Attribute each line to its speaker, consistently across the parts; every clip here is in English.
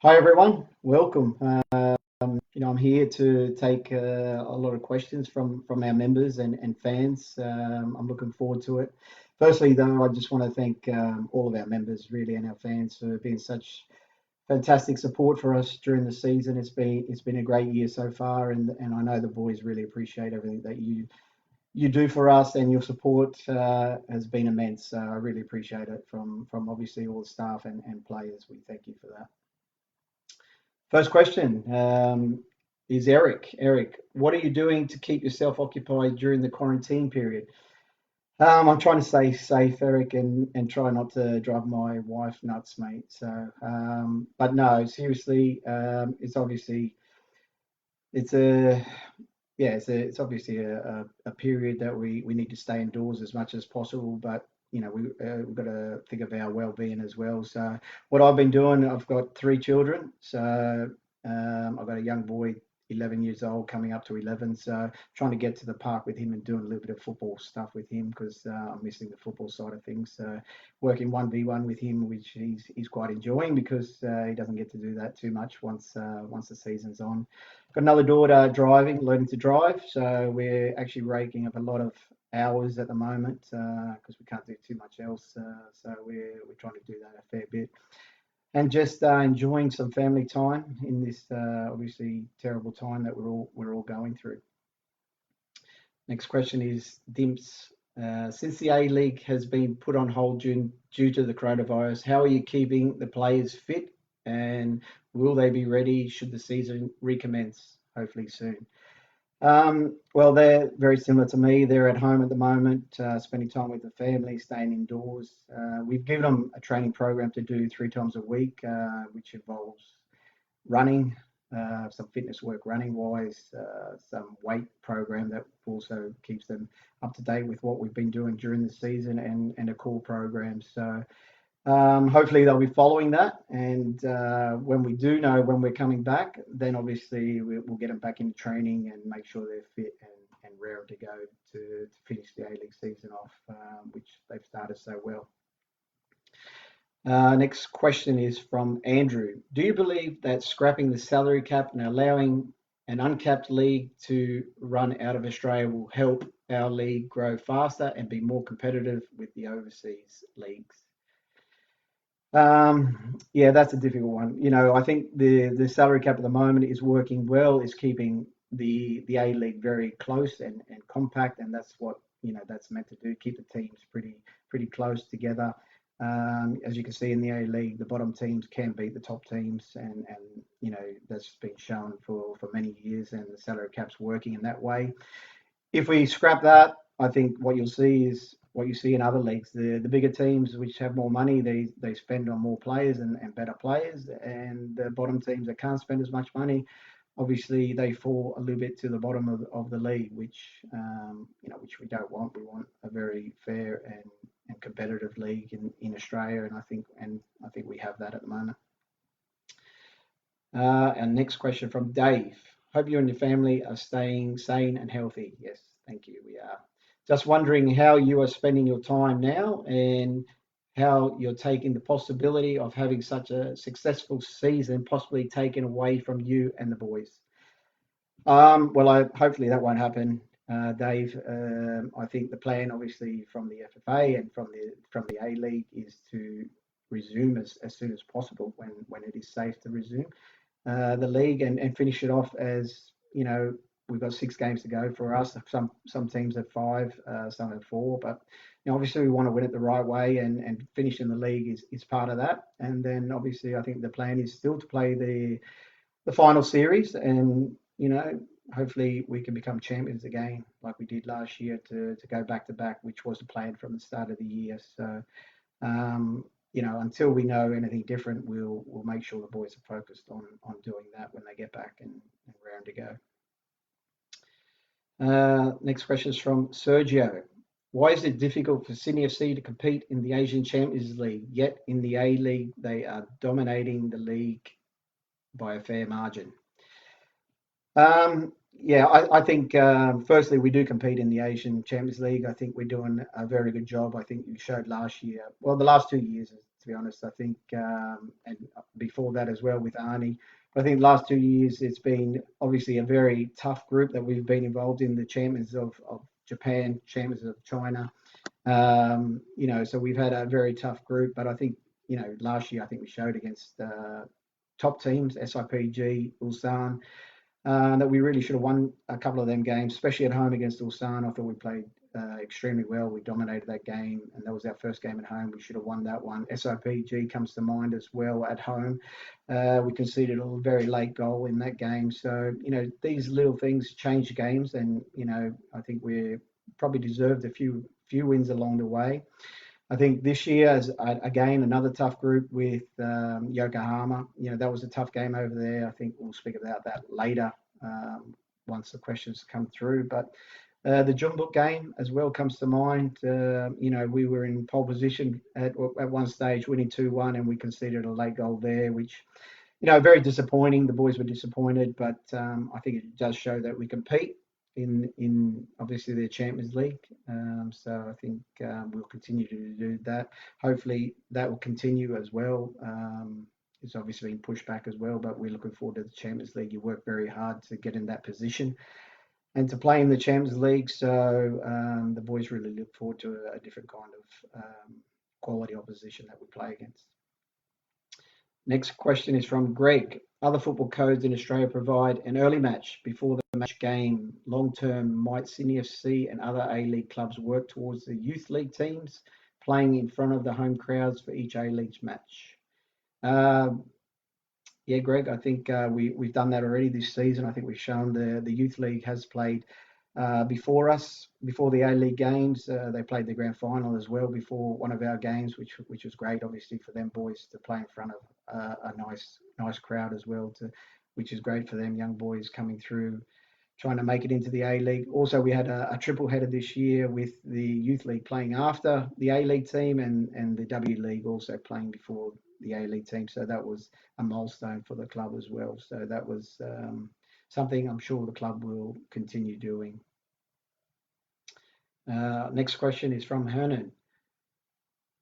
Speaker 1: Hi everyone, welcome. I'm here to take a lot of questions from our members and fans. I'm looking forward to it. Firstly, though, I just want to thank all of our members really and our fans for being such fantastic support for us during the season. It's been a great year so far, and I know the boys really appreciate everything that you do for us, and your support has been immense. So I really appreciate it from obviously all the staff and players. We thank you for that. First question is Eric. Eric, what are you doing to keep yourself occupied during the quarantine period? I'm trying to stay safe, Eric, and try not to drive my wife nuts, mate. But no, seriously, it's obviously it's a yeah, it's obviously a period that we need to stay indoors as much as possible. But we've got to think of our well-being as well. So what I've been doing, I've got three children. So I've got a young boy, 11 years old, coming up to 11. So trying to get to the park with him and doing a little bit of football stuff with him because I'm missing the football side of things. So working 1v1 with him, which he's quite enjoying because he doesn't get to do that too much once the season's on. Got another daughter learning to drive. So we're actually raking up a lot of hours at the moment because we can't do too much else. So we're trying to do that a fair bit and just enjoying some family time in this obviously terrible time that we're all going through. Next question is Dimps. Since the A-League has been put on hold due to the coronavirus, how are you keeping the players fit, and will they be ready should the season recommence, hopefully soon? Well, they're very similar to me. They're at home at the moment, spending time with the family, staying indoors. We've given them a training program to do 3 times a week, which involves running, some fitness work running wise, some weight program that also keeps them up to date with what we've been doing during the season and a core program. So hopefully they'll be following that, and when we do know when we're coming back, then obviously we'll get them back into training and make sure they're fit and raring to go to finish the A-League season off, which they've started so well. Next question is from Andrew. Do you believe that scrapping the salary cap and allowing an uncapped league to run out of Australia will help our league grow faster and be more competitive with the overseas leagues? Yeah, that's a difficult one. I think the salary cap at the moment is working well. It's keeping the A-League very close and compact, and that's what that's meant to do. Keep the teams pretty close together. As you can see in the A-League, the bottom teams can beat the top teams, and that's been shown for many years, and the salary cap's working in that way. If we scrap that, I think what you'll see is what you see in other leagues. The bigger teams, which have more money, they spend on more players and better players, and the bottom teams that can't spend as much money, obviously they fall a little bit to the bottom of the league, which which we don't want. We want a very fair and competitive league in Australia, and I think we have that at the moment. And next question from Dave. Hope you and your family are staying sane and healthy. Yes, thank you. We are. Just wondering how you are spending your time now and how you're taking the possibility of having such a successful season possibly taken away from you and the boys. Well, hopefully that won't happen, Dave. I think the plan, obviously, from the FFA and from the A-League is to resume as soon as possible when it is safe to resume the league and finish it off as we've got 6 games to go for us. Some teams have 5, some have 4, but obviously we want to win it the right way, and finishing the league is part of that. And then obviously I think the plan is still to play the final series, and hopefully we can become champions again like we did last year to go back to back, which was the plan from the start of the year. So until we know anything different, we'll make sure the boys are focused on doing that when they get back and round to go. Next question is from Sergio. Why is it difficult for Sydney FC to compete in the Asian Champions League, yet in the A-League they are dominating the league by a fair margin? I think firstly we do compete in the Asian Champions League. I think we're doing a very good job. I think you showed last year, well, the last 2 years to be honest. I think, and before that as well with Arnie. But I think the last 2 years it's been obviously a very tough group that we've been involved in, the champions of Japan, champions of China. So we've had a very tough group, but I think, last year I think we showed against top teams, SIPG, Ulsan, that we really should have won a couple of them games, especially at home against Ulsan. I thought we played extremely well. We dominated that game, and that was our first game at home. We should have won that one. SIPG comes to mind as well at home. We conceded a very late goal in that game. So, these little things change games, and, I think we probably deserved a few wins along the way. I think this year, as again, another tough group with Yokohama. That was a tough game over there. I think we'll speak about that later once the questions come through. But the Jeonbuk game as well comes to mind. We were in pole position at one stage, winning 2-1, and we conceded a late goal there, which, very disappointing. The boys were disappointed, but I think it does show that we compete in obviously the Champions League. So I think we'll continue to do that. Hopefully that will continue as well. It's obviously been pushed back as well, but we're looking forward to the Champions League. You work very hard to get in that position and to play in the Champions League. So the boys really look forward to a different kind of quality opposition that we play against. Next question is from Greg. Other football codes in Australia provide an early match before the match game. Long term, might Sydney FC and other A-League clubs work towards the youth league teams playing in front of the home crowds for each A-League match? Yeah, Greg, I think we've done that already this season. I think we've shown the youth league has played before us, before the A-League games. They played the grand final as well before one of our games, which was great, obviously, for them boys to play in front of a nice crowd as well, which is great for them young boys coming through, trying to make it into the A-League. Also, we had a triple header this year with the youth league playing after the A-League team and the W-League also playing before the A-League team. So that was a milestone for the club as well. So that was something I'm sure the club will continue doing. Next question is from Hernan.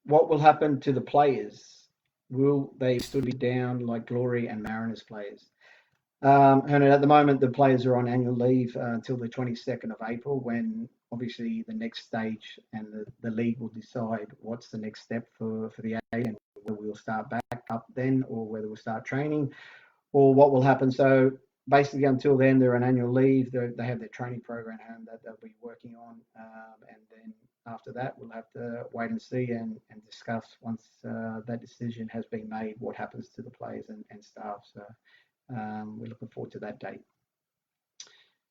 Speaker 1: What will happen to the players? Will they still be down like Glory and Mariners players? Hernan, at the moment, the players are on annual leave until the 22nd of April, when obviously the next stage and the league will decide what's the next step for the A, and whether we'll start back up then, or whether we'll start training, or what will happen. So basically, until then, they're on annual leave. They have their training program that they'll be working on, and then after that, we'll have to wait and see and discuss once that decision has been made, what happens to the players and staff. So we're looking forward to that date.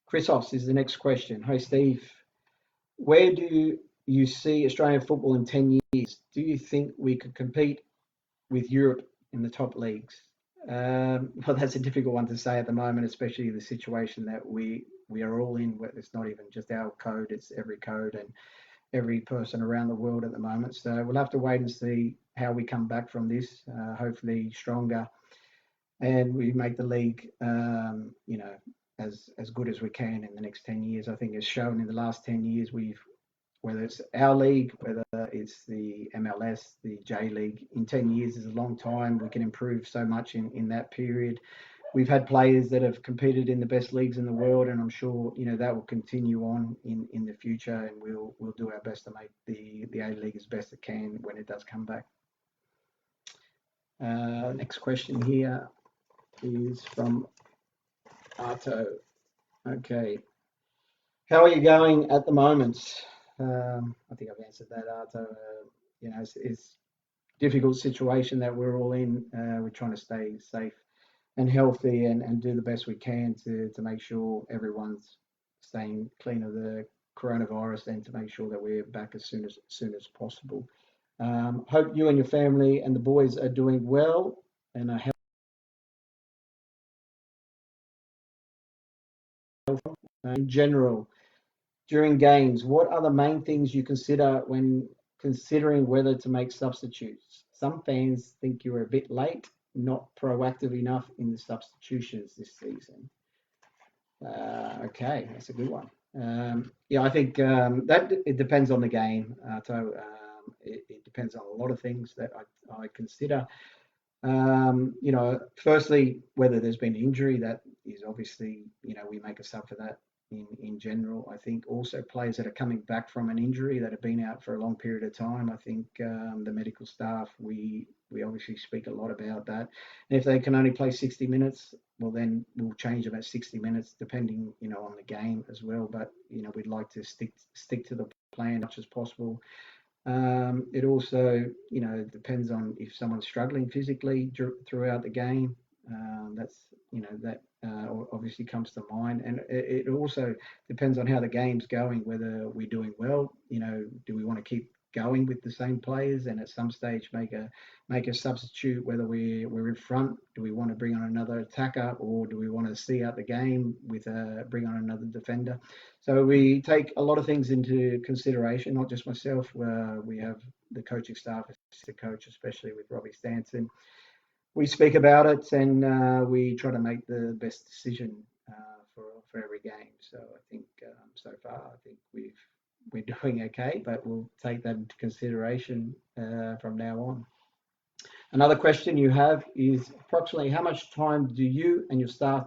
Speaker 1: Chrisos is the next question. Hi, Steve. Where do you see Australian football in 10 years? Do you think we could compete with Europe in the top leagues? Well, that's a difficult one to say at the moment, especially the situation that we are all in. It's not even just our code, it's every code and every person around the world at the moment. So we'll have to wait and see how we come back from this, hopefully stronger, and we make the league, as good as we can in the next 10 years. I think it's shown in the last 10 years, whether it's our league, whether it's the MLS, the JLeague, in 10 years is a long time. We can improve so much in that period. We've had players that have competed in the best leagues in the world, and I'm sure that will continue on in the future, and we'll do our best to make the A-League as best it can when it does come back. Next question here is from Arto. Okay. How are you going at the moment? I think I've answered that, Arto. It's a difficult situation that we're all in. We're trying to stay safe and healthy and do the best we can to make sure everyone's staying clean of the coronavirus, and to make sure that we're back as soon as possible. Hope you and your family and the boys are doing well and are healthy. In general, during games, what are the main things you consider when considering whether to make substitutes? Some fans think you're a bit late, not proactive enough in the substitutions this season. Okay, that's a good one. I think that it depends on the game. So it depends on a lot of things that I consider. Firstly, whether there's been injury, that is obviously, we make a sub for that in general. I think also players that are coming back from an injury that have been out for a long period of time. I think the medical staff, we obviously speak a lot about that. And if they can only play 60 minutes, well, then we'll change them at 60 minutes, depending, on the game as well. But, we'd like to stick to the plan as much as possible. It also, depends on if someone's struggling physically throughout the game. That obviously comes to mind. And it also depends on how the game's going, whether we're doing well. Do we want to keep going with the same players and at some stage make a substitute, whether we're in front? Do we want to bring on another attacker, or do we want to see out the game with bring on another defender? So we take a lot of things into consideration, not just myself. We have the coaching staff, the coach, especially with Robbie Stanton. We speak about it, and we try to make the best decision for every game. So I think so far, I think we're doing okay, but we'll take that into consideration from now on. Another question you have is approximately how much time do you and your staff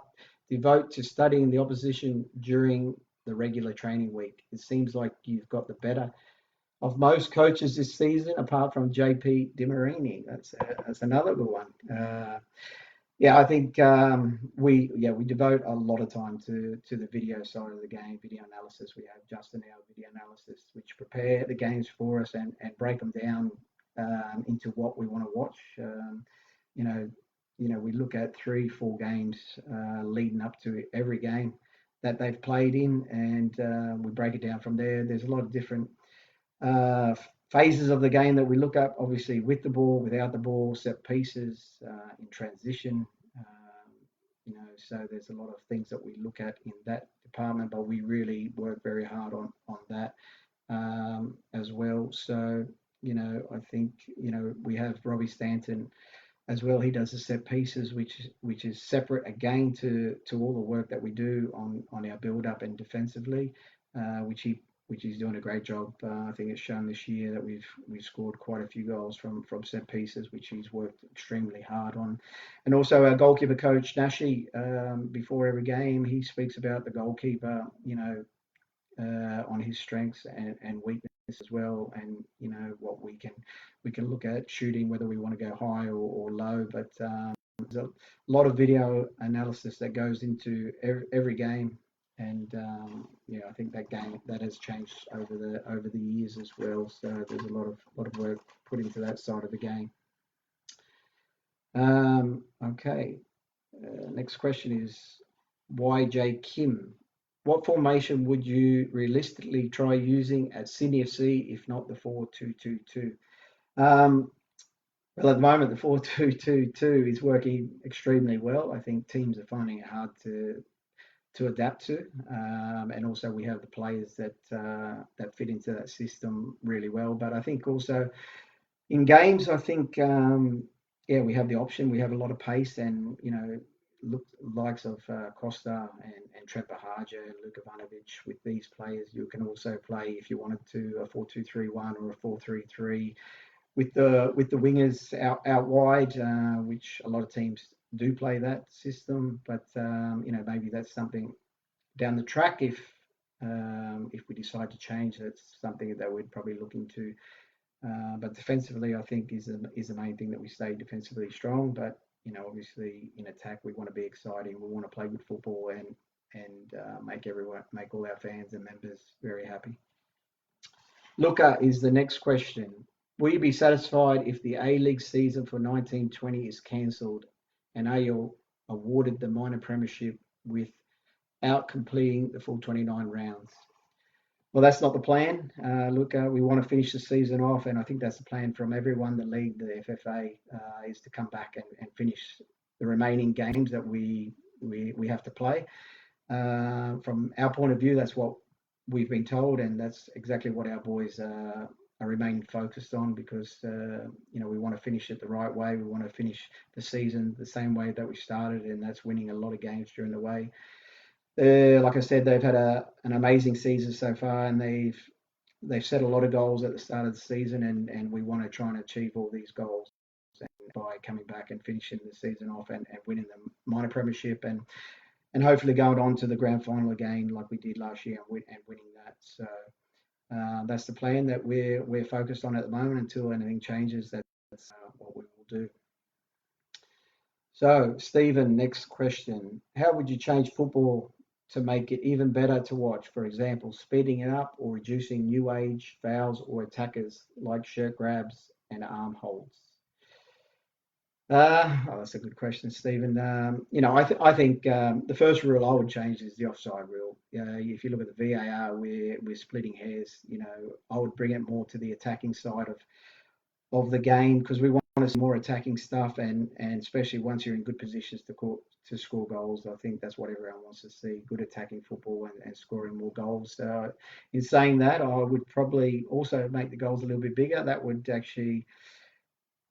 Speaker 1: devote to studying the opposition during the regular training week? It seems like you've got the better of most coaches this season, apart from JP Dimarini. That's another good one. I think we devote a lot of time to the video side of the game, video analysis. We have Justin, our video analysis, which prepare the games for us and break them down into what we want to watch. We look at 3-4 games leading up to every game that they've played in, and we break it down from there. There's a lot of different phases of the game that we look up, obviously with the ball, without the ball, set pieces, in transition. So there's a lot of things that we look at in that department, but we really work very hard on that as well. So, I think, we have Robbie Stanton as well. He does the set pieces, which is separate again to all the work that we do on our build up and defensively, which he's doing a great job. I think it's shown this year that we've scored quite a few goals from set pieces, which he's worked extremely hard on. And also our goalkeeper coach, Nashi, before every game, he speaks about the goalkeeper, on his strengths and weaknesses as well. And, what we can look at shooting, whether we want to go high or low. But there's a lot of video analysis that goes into every game. And I think that has changed over the years as well. So there's a lot of work put into that side of the game. Okay. Next question is YJ Kim. What formation would you realistically try using at Sydney FC if not the 4-2-2-2? Well, at the moment, the 4-2-2-2 is working extremely well. I think teams are finding it hard to adapt to, and also we have the players that fit into that system really well. But I think also in games, I think we have the option. We have a lot of pace, and likes of Costa and Trent Bahaja and Luka Ivanovic. With these players, you can also play, if you wanted to, a 4-2-3-1 or a 4-3-3 with the wingers out wide, which a lot of teams do play that system. But maybe that's something down the track if we decide to change. That's something that we'd probably look into. But defensively, I think is the main thing, that we stay defensively strong. But obviously in attack, we want to be exciting. We want to play good football and make all our fans and members very happy. Luca is the next question. Will you be satisfied if the A-League season for 1920 is cancelled and are you awarded the minor premiership without completing the full 29 rounds? Well, that's not the plan. Look, we want to finish the season off, and I think that's the plan from everyone. The league, the FFA, is to come back and finish the remaining games that we have to play. From our point of view, that's what we've been told, and that's exactly what our boys are remaining focused on, because we want to finish it the right way. We want to finish the season the same way that we started, and that's winning a lot of games during the way. Like I said, they've had an amazing season so far, and they've they've set a lot of goals at the start of the season, and we want to try and achieve all these goals by coming back and finishing the season off and winning the minor premiership and hopefully going on to the grand final again like we did last year and winning that. So that's the plan that we're focused on at the moment until anything changes. That's what we will do. So, Stephen, next question. How would you change football to make it even better to watch? For example, speeding it up or reducing new age fouls or attackers like shirt grabs and arm holds? That's a good question, Stephen. I think the first rule I would change is the offside rule. If you look at the VAR, we're splitting hairs. I would bring it more to the attacking side of the game because we want to see more attacking stuff, and especially once you're in good positions to score goals. I think that's what everyone wants to see: good attacking football and scoring more goals. In saying that, I would probably also make the goals a little bit bigger. That would actually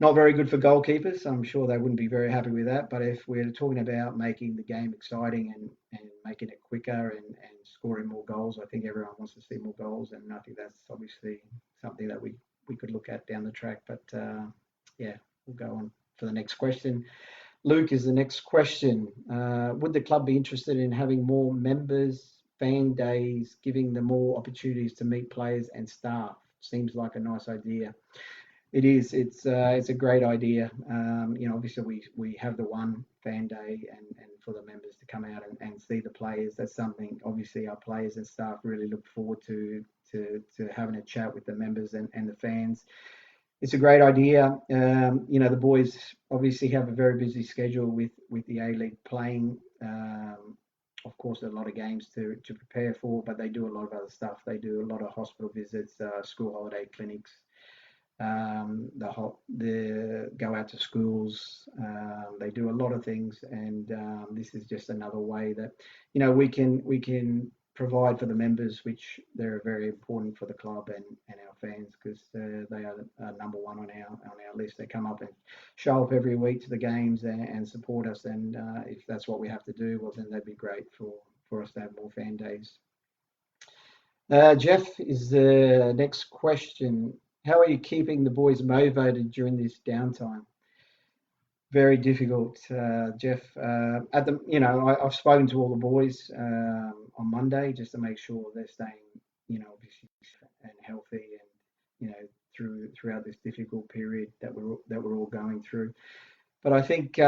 Speaker 1: not very good for goalkeepers. I'm sure they wouldn't be very happy with that. But if we're talking about making the game exciting and making it quicker and scoring more goals, I think everyone wants to see more goals. And I think that's obviously something that we could look at down the track. But yeah, we'll go on for the next question. Luke is the next question. Would the club be interested in having more members, fan days, giving them more opportunities to meet players and staff? Seems like a nice idea. It is. It's a great idea. Obviously we have the one fan day and for the members to come out and see the players. That's something obviously our players and staff really look forward to having a chat with the members and the fans. It's a great idea. The boys obviously have a very busy schedule with the A-League playing. Of course, a lot of games to prepare for, but they do a lot of other stuff. They do a lot of hospital visits, school holiday clinics. The go out to schools. They do a lot of things, and this is just another way that we can provide for the members, which they're very important for the club and our fans because they are number one on our list. They come up and show up every week to the games and support us, and if that's what we have to do, well then that'd be great for us to have more fan days. Jeff is the next question. How are you keeping the boys motivated during this downtime? Very difficult, Jeff. I've spoken to all the boys on Monday just to make sure they're staying, obviously and healthy, and throughout this difficult period that we're all going through. But I think,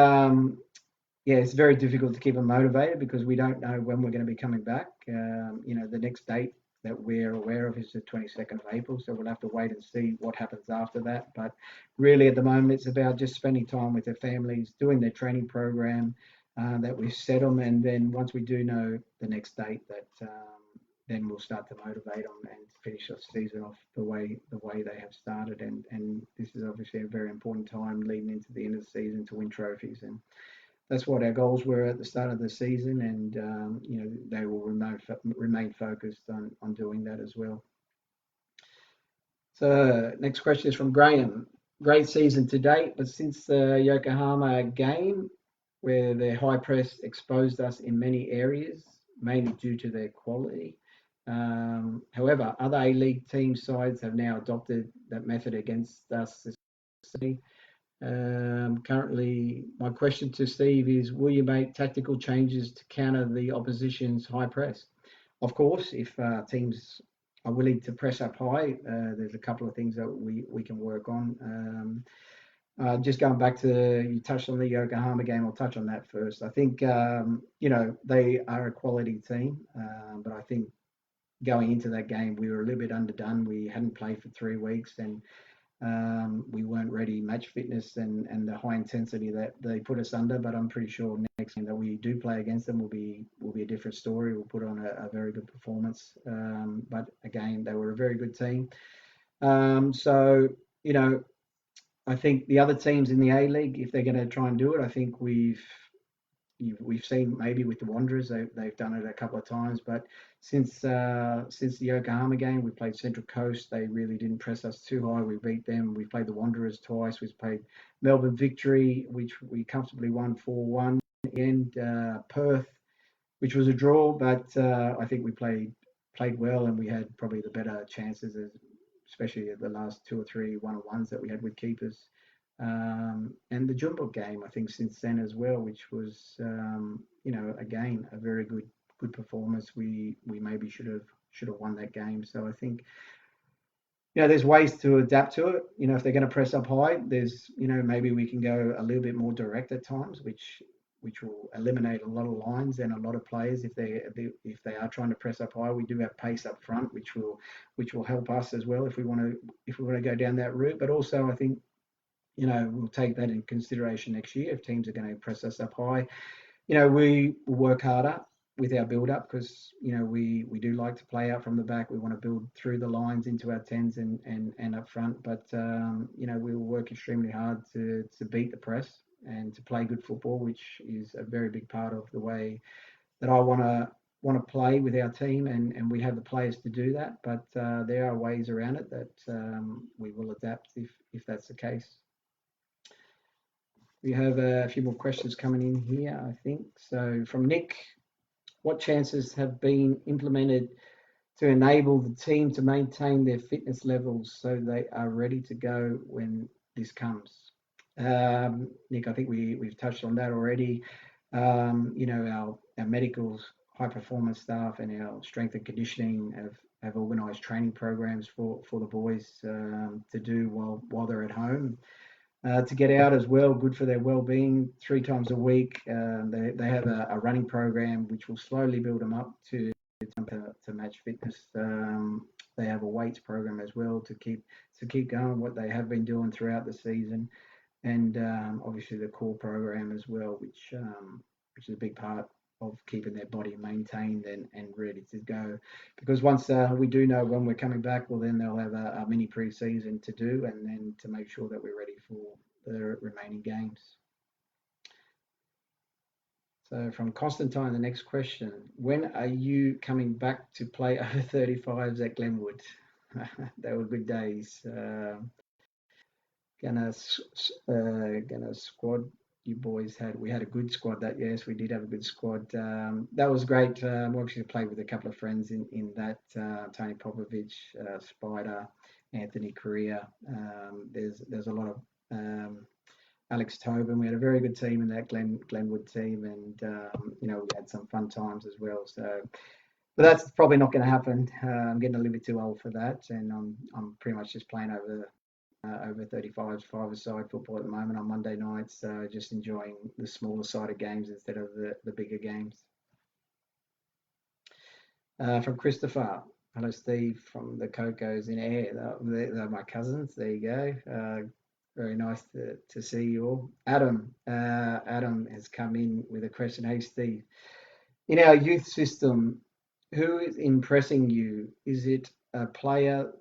Speaker 1: it's very difficult to keep them motivated because we don't know when we're going to be coming back. The next date that we're aware of is the 22nd of April. So we'll have to wait and see what happens after that. But really at the moment, it's about just spending time with their families, doing their training program that we've set them. And then once we do know the next date, then we'll start to motivate them and finish the season off the way they have started. And this is obviously a very important time leading into the end of the season to win trophies. And that's what our goals were at the start of the season, and they will remain focused on doing that as well. So next question is from Graham. Great season to date, but since the Yokohama game, where their high press exposed us in many areas, mainly due to their quality. However, other A-League team sides have now adopted that method against us. Currently, my question to Steve is, will you make tactical changes to counter the opposition's high press? Of course, if teams are willing to press up high, there's a couple of things that we can work on. Just going back to, you touched on the Yokohama game, I'll touch on that first. I think, they are a quality team, but I think going into that game, we were a little bit underdone. We hadn't played for 3 weeks, and we weren't ready match fitness and the high intensity that they put us under, but I'm pretty sure next time that we do play against them will be a different story. We'll put on a very good performance. But again, they were a very good team. I think the other teams in the A-League, if they're going to try and do it, I think we've seen maybe with the Wanderers, they've done it a couple of times, but since the Yokohama game, we played Central Coast. They really didn't press us too high. We beat them. We played the Wanderers twice. We played Melbourne Victory, which we comfortably won 4-1. And Perth, which was a draw, but I think we played played well, and we had probably the better chances, especially the last 2 or 3 one-on-ones that we had with keepers. And the Jumbo game, I think, since then as well, which was, again, a very good performance. We maybe should have won that game. So I think, there's ways to adapt to it. If they're going to press up high, there's, maybe we can go a little bit more direct at times, which will eliminate a lot of lines and a lot of players if they are trying to press up high. We do have pace up front, which will help us as well if we want to go down that route. But also, I think, we'll take that in consideration next year if teams are going to press us up high. We will work harder with our build-up because, we do like to play out from the back. We want to build through the lines into our 10s and up front. But, we will work extremely hard to beat the press and to play good football, which is a very big part of the way that I want to play with our team, and we have the players to do that. But there are ways around it that we will adapt if that's the case. We have a few more questions coming in here, I think. So from Nick, what chances have been implemented to enable the team to maintain their fitness levels so they are ready to go when this comes? Nick, I think we've touched on that already. Our medical high performance staff and our strength and conditioning have organised training programs for the boys to do while they're at home. To get out as well, good for their well-being. 3 times a week, they have a running program which will slowly build them up to match fitness. They have a weights program as well to keep going what they have been doing throughout the season, and obviously the core program as well, which is a big part of keeping their body maintained and ready to go. Because once we do know when we're coming back, well, then they'll have a mini pre-season to do, and then to make sure that we're ready for the remaining games. So from Constantine, the next question: when are you coming back to play over 35s at Glenwood? They were good days. Gonna squad you boys had. We had a good squad that. Yes, we did have a good squad. That was great. We actually played with a couple of friends in that. Tony Popovich, Spider, Anthony Correa. There's a lot of Alex Tobin. We had a very good team in that Glenwood team, and we had some fun times as well. So, but that's probably not going to happen. I'm getting a little bit too old for that, and I'm pretty much just playing over 35s, 5-a-side football at the moment on Monday nights, just enjoying the smaller sided games instead of the bigger games. From Christopher: hello Steve from the Cocos in Air. They're my cousins. There you go. Very nice to see you all. Adam has come in with a question. Hey Steve, in our youth system, who is impressing you? Is it a player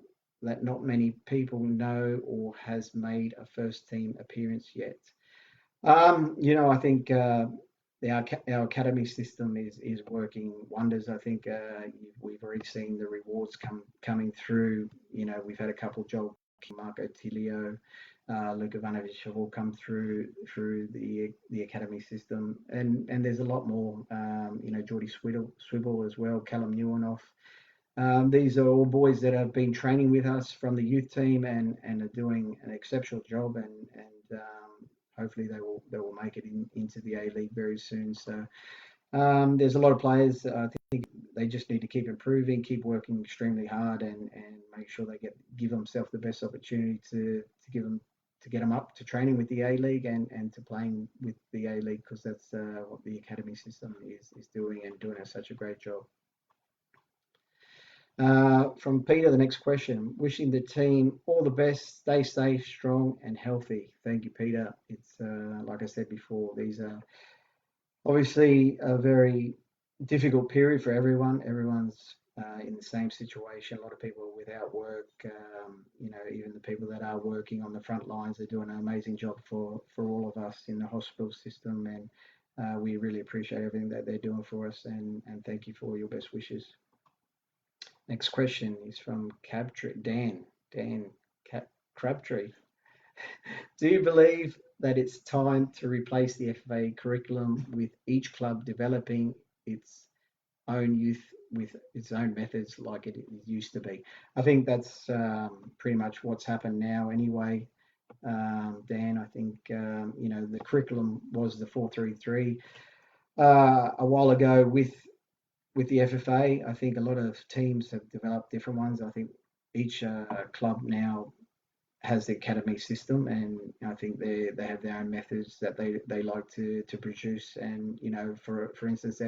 Speaker 1: that not many people know or has made a first team appearance yet? I think our academy system is working wonders. I think we've already seen the rewards coming through. We've had a couple, Joel, Marco Tilio, Luka Ivanovic have all come through the academy system, and there's a lot more. Geordie Swivel as well, Callum Newanoff. These are all boys that have been training with us from the youth team and are doing an exceptional job, and hopefully they will make it into the A-League very soon. So there's a lot of players. I think they just need to keep improving, keep working extremely hard, and make sure they give themselves the best opportunity to get them up to training with the A-League and to playing with the A-League, because that's what the academy system is doing, and doing such a great job. From Peter, the next question: wishing the team all the best, stay safe, strong and healthy. Thank you, Peter. It's like I said before, these are obviously a very difficult period for everyone. Everyone's in the same situation. A lot of people are without work. Even the people that are working on the front lines are doing an amazing job for all of us in the hospital system, and we really appreciate everything that they're doing for us, and thank you for your best wishes. Next question is from Dan Crabtree. Do you believe that it's time to replace the FFA curriculum with each club developing its own youth with its own methods like it used to be. I think that's pretty much what's happened now anyway. Dan, I think the curriculum was the 4-3-3 a while ago with the FFA. I think a lot of teams have developed different ones. I think each club now has the academy system, and I think they have their own methods that they like to produce. And for instance,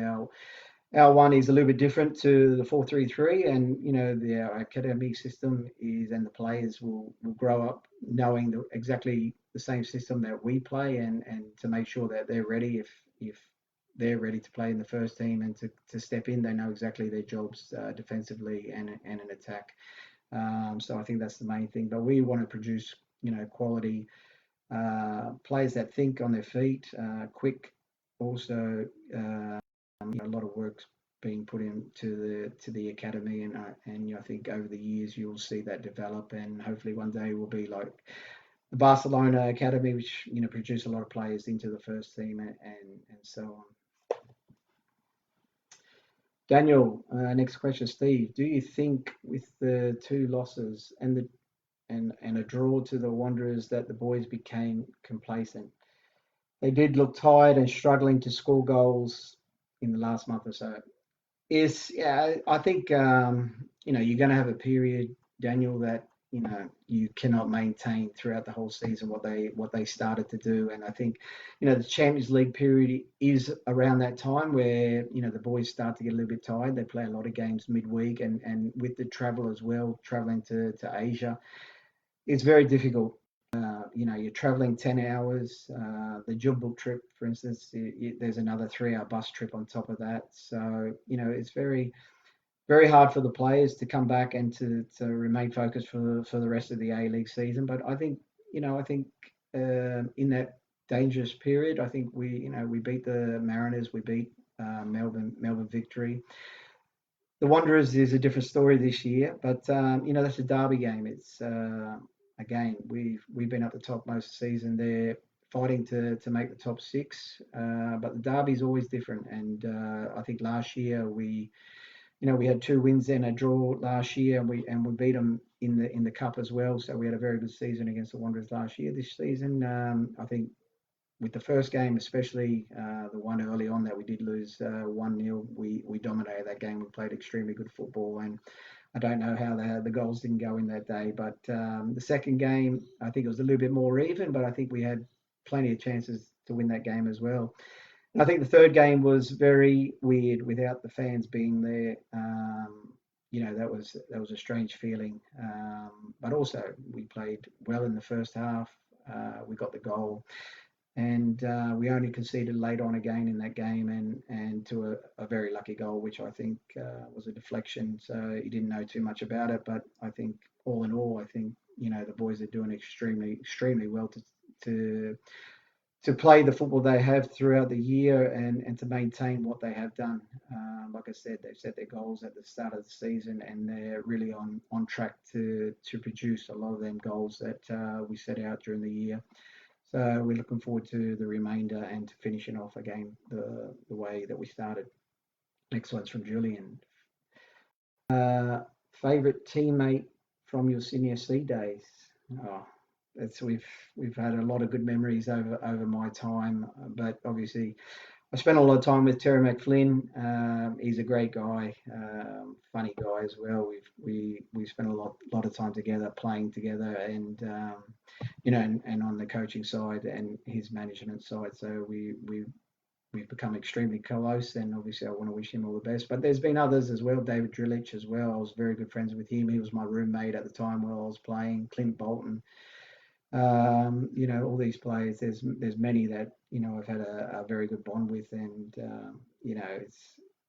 Speaker 1: our one is a little bit different to the 4-3-3, and our academy system is, and the players will grow up knowing exactly the same system that we play, and to make sure that they're ready if they're ready to play in the first team and to step in, they know exactly their jobs defensively and in attack. So I think that's the main thing. But we want to produce quality players that think on their feet, quick. Also, a lot of work's being put into the academy, and I think over the years you'll see that develop, and hopefully one day we'll be like the Barcelona academy, which produce a lot of players into the first team and so on. Daniel, next question, Steve. Do you think with the 2 losses and a draw to the Wanderers that the boys became complacent? They did look tired and struggling to score goals in the last month or so. I think you're going to have a period, Daniel, that you cannot maintain throughout the whole season what they started to do. And I think the Champions League period is around that time where the boys start to get a little bit tired. They play a lot of games midweek, and with the travel as well, traveling to Asia, it's very difficult. You're traveling 10 hours. The Jumbo trip, for instance, there's another 3-hour bus trip on top of that. So it's very, very hard for the players to come back and to remain focused for the rest of the A-League season. But I think in that dangerous period, I think we beat the Mariners, we beat Melbourne Victory. The Wanderers is a different story this year, but that's a derby game. It's again, we've been up the top most of the season. They're fighting to make the top 6, but the derby is always different. And I think last year we had 2 wins and a draw last year, and we beat them in the cup as well. So we had a very good season against the Wanderers last year. This season, I think with the first game, especially the one early on that we did lose 1-0, we dominated that game. We played extremely good football, and I don't know how the goals didn't go in that day. But the second game, I think it was a little bit more even, but I think we had plenty of chances to win that game as well. I think the third game was very weird without the fans being there. That was a strange feeling. But also we played well in the first half. We got the goal, and we only conceded late on again in that game, and to a very lucky goal, which I think was a deflection. So he didn't know too much about it. But I think all in all, I think the boys are doing extremely, extremely well to play the football they have throughout the year and to maintain what they have done. Like I said, they've set their goals at the start of the season, and they're really on track to produce a lot of them goals that we set out during the year. So we're looking forward to the remainder and to finishing off again the way that we started. Next one's from Julian. Favorite teammate from your Sydney FC days? Oh, we've had a lot of good memories over my time, but obviously I spent a lot of time with Terry McFlynn. He's a great guy, funny guy as well. We spent a lot of time together, playing together, and and on the coaching side and his management side. So we've become extremely close, and obviously I want to wish him all the best. But there's been others as well. David Drillich as well. I was very good friends with him. He was my roommate at the time while I was playing. Clint Bolton. All these players. There's many that I've had a very good bond with, and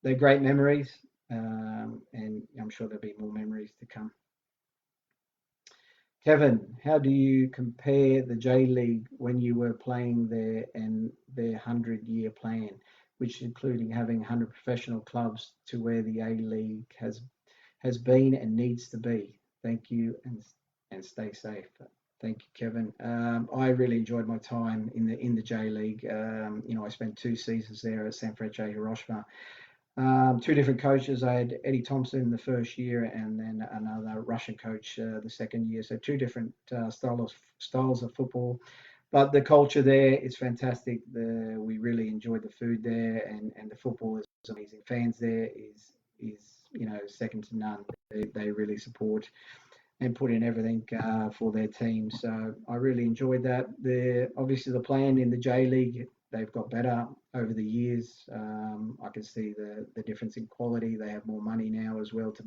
Speaker 1: they're great memories, and I'm sure there'll be more memories to come. Kevin, how do you compare the JLeague when you were playing there and their 100-year plan, which including having 100 professional clubs, to where the A-League has been and needs to be? Thank you, and stay safe. Thank you, Kevin. I really enjoyed my time in the JLeague. I spent 2 seasons there at Sanfrecce Hiroshima. Two different coaches. I had Eddie Thompson the first year, and then another Russian coach the second year. So two different styles of football. But the culture there is fantastic. We really enjoyed the food there, and the football is amazing. Fans there is second to none. They really support and put in everything for their team. So I really enjoyed that. Obviously the plan in the JLeague, they've got better over the years. I can see the difference in quality. They have more money now as well to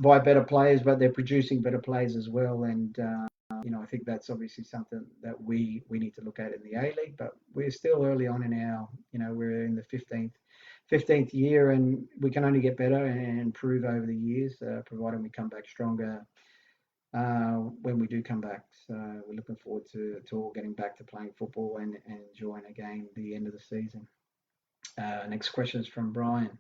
Speaker 1: buy better players, but they're producing better players as well. And I think that's obviously something that we need to look at in the A-League. But we're still early on in our, we're in the 15th year, and we can only get better and improve over the years, providing we come back stronger when we do come back. So we're looking forward to all getting back to playing football and enjoying again the end of the season. Next question is from Brian.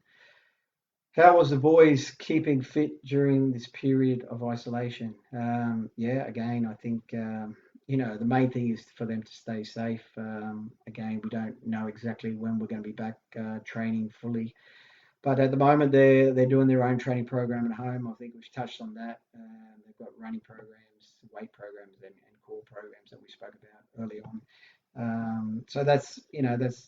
Speaker 1: How was the boys keeping fit during this period of isolation? Again, I think, the main thing is for them to stay safe. Again, we don't know exactly when we're going to be back training fully. But at the moment, they're doing their own training program at home. I think we've touched on that. They've got running programs, weight programs, and core programs that we spoke about early on. So that's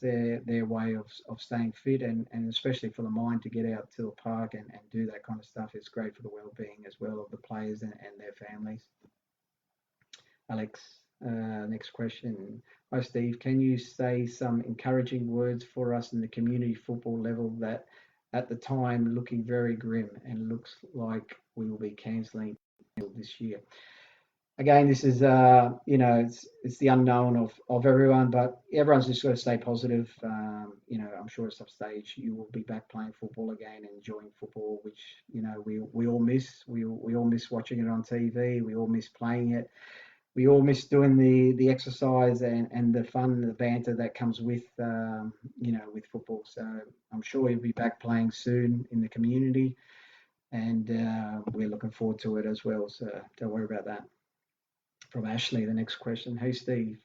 Speaker 1: their way of staying fit, and especially for the mind to get out to the park and do that kind of stuff is great for the well-being as well of the players and their families. Alex, next question. Hi Steve, can you say some encouraging words for us in the community football level that at the time looking very grim and looks like we will be cancelling this year? Again, this is it's the unknown of everyone, but everyone's just got to stay positive. I'm sure at some stage you will be back playing football again and enjoying football, which we all miss. We all miss watching it on TV. We all miss playing it. We all miss doing the exercise and the fun, the banter that comes with with football. So I'm sure you'll be back playing soon in the community, and we're looking forward to it as well. So don't worry about that. From Ashley, the next question. Hey Steve,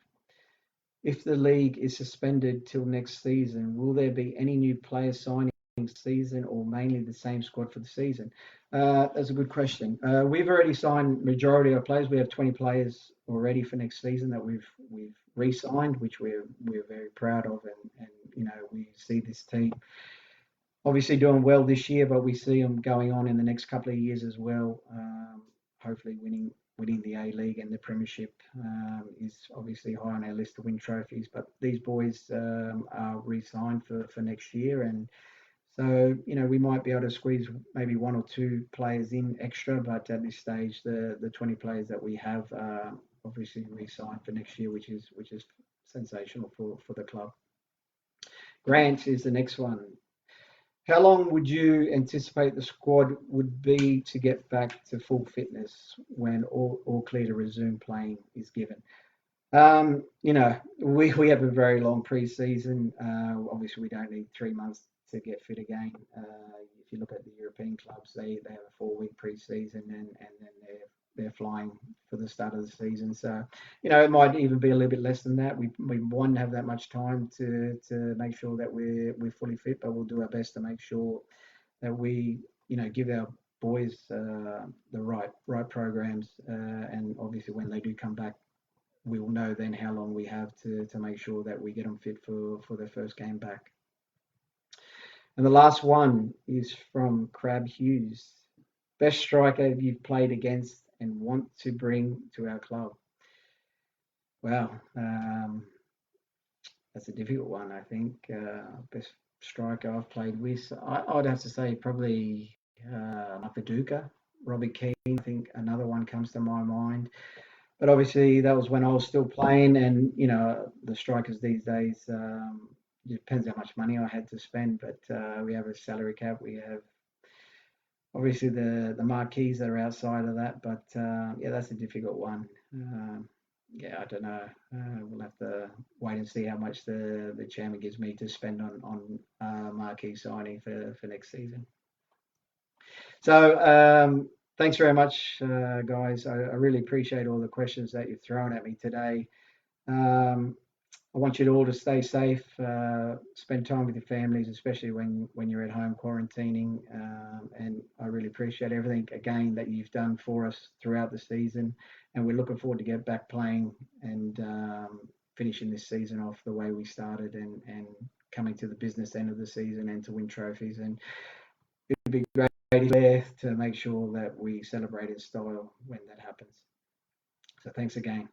Speaker 1: if the league is suspended till next season, will there be any new players signing season, or mainly the same squad for the season? That's a good question. We've already signed majority of players. We have 20 players already for next season that we've re-signed, which we're very proud of, and we see this team obviously doing well this year, but we see them going on in the next couple of years as well. Hopefully winning the A-League, and the Premiership is obviously high on our list to win trophies. But these boys are re-signed for next year, and so we might be able to squeeze maybe one or two players in extra. But at this stage, the 20 players that we have obviously re-signed for next year, which is sensational for the club. Grant is the next one. How long would you anticipate the squad would be to get back to full fitness when all clear to resume playing is given? We have a very long pre-season. Obviously, we don't need 3 months to get fit again. If you look at the European clubs, they have a 4-week pre-season, and then they're flying for the start of the season. So, it might even be a little bit less than that. We won't have that much time to make sure that we're fully fit, but we'll do our best to make sure that we, give our boys the right programs. And obviously, when they do come back, we will know then how long we have to make sure that we get them fit for their first game back. And the last one is from Crab Hughes. Best striker you've played against and want to bring to our club? Wow, that's a difficult one, I think. Best striker I've played with, I'd have to say probably Nakaduka, Robbie Keane. I think another one comes to my mind. But obviously that was when I was still playing, and the strikers these days, it depends how much money I had to spend. But we have a salary cap. We have obviously the marquees that are outside of that. But that's a difficult one. I don't know. We'll have to wait and see how much the chairman gives me to spend on marquee signing for next season. So thanks very much, guys. I really appreciate all the questions that you've thrown at me today. I want you all to stay safe, spend time with your families, especially when you're at home quarantining. And I really appreciate everything again that you've done for us throughout the season. And we're looking forward to get back playing and finishing this season off the way we started and coming to the business end of the season and to win trophies. And it'd be great to make sure that we celebrate in style when that happens. So thanks again.